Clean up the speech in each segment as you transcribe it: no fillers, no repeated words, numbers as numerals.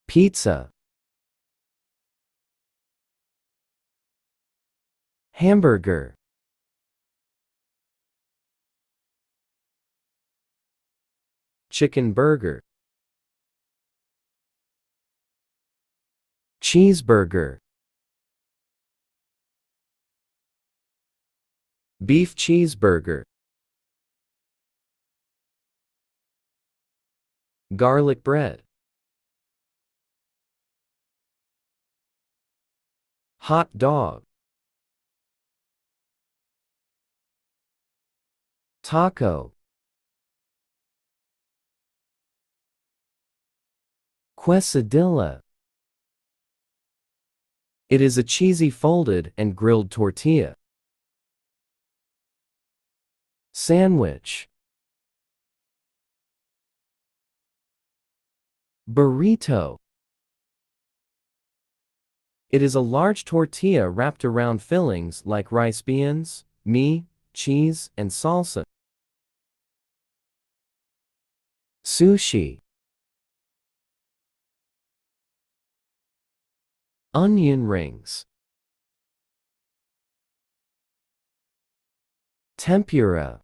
pizza, hamburger, chicken burger, cheeseburger, beef cheeseburger, garlic bread, hot dog, taco, quesadilla. It is a cheesy folded and grilled tortilla. Sandwich, burrito. It is a large tortilla wrapped around fillings like rice beans, meat, cheese, and salsa. Sushi, onion rings, tempura.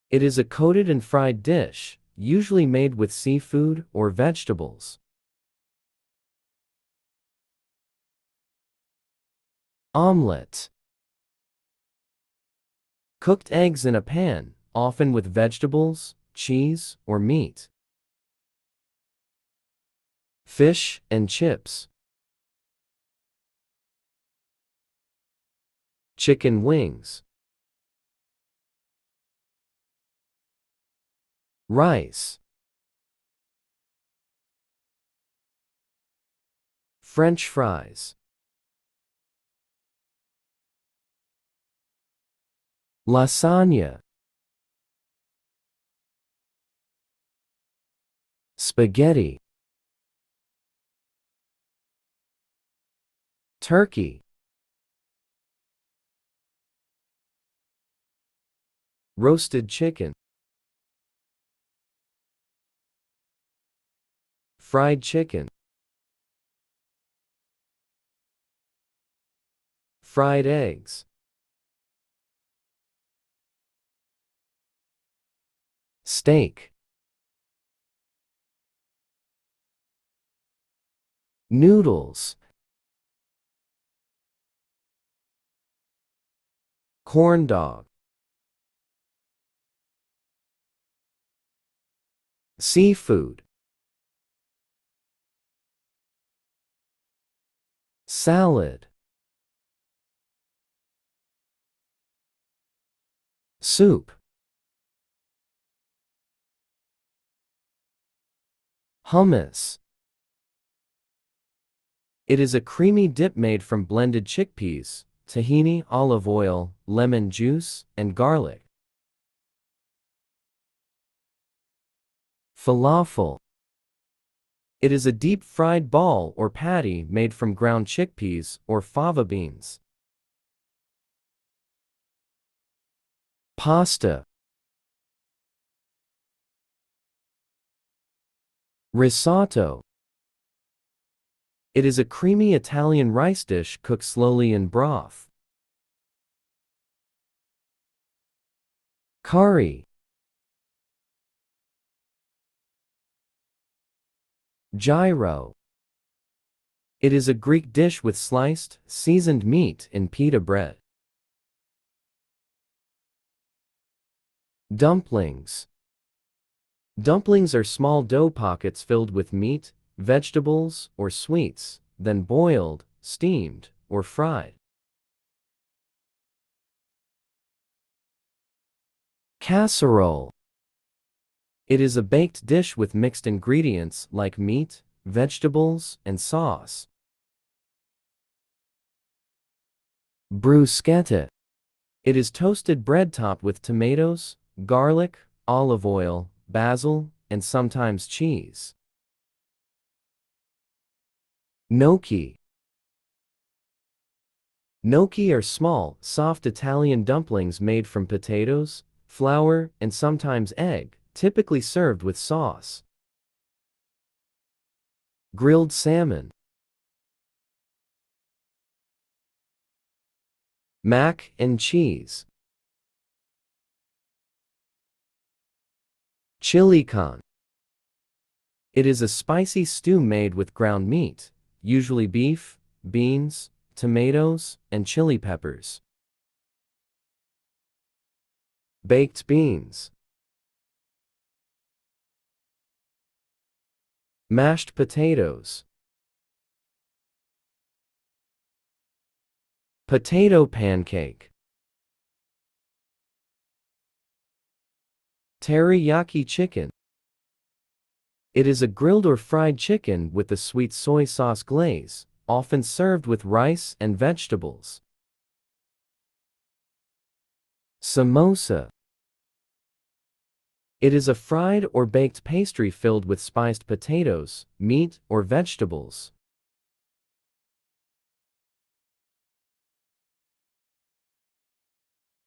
It is a coated and fried dish, usually made with seafood or vegetables. Omelette, cooked eggs in a pan, often with vegetables, cheese, or meat. Fish and chips, chicken wings, rice, French fries, lasagna, spaghetti, turkey, roasted chicken, fried chicken, fried eggs, steak, noodles, corn dog, seafood, salad, soup, hummus. It is a creamy dip made from blended chickpeas, tahini, olive oil, lemon juice, and garlic. Falafel. It is a deep-fried ball or patty made from ground chickpeas or fava beans. Pasta. Risotto. It is a creamy Italian rice dish cooked slowly in broth. Curry. Gyro. It is a Greek dish with sliced, seasoned meat in pita bread. Dumplings. Dumplings are small dough pockets filled with meat, vegetables, or sweets, then boiled, steamed, or fried. Casserole. It is a baked dish with mixed ingredients like meat, vegetables, and sauce. Bruschetta. It is toasted bread topped with tomatoes, garlic, olive oil, basil, and sometimes cheese. Gnocchi. Gnocchi are small, soft Italian dumplings made from potatoes, flour, and sometimes egg, typically served with sauce. Grilled salmon. Mac and cheese. Chili con. It is a spicy stew made with ground meat, usually beef, beans, tomatoes, and chili peppers. Baked beans. Mashed potatoes. Potato pancake. Teriyaki chicken. It is a grilled or fried chicken with a sweet soy sauce glaze, often served with rice and vegetables. Samosa. It is a fried or baked pastry filled with spiced potatoes, meat, or vegetables.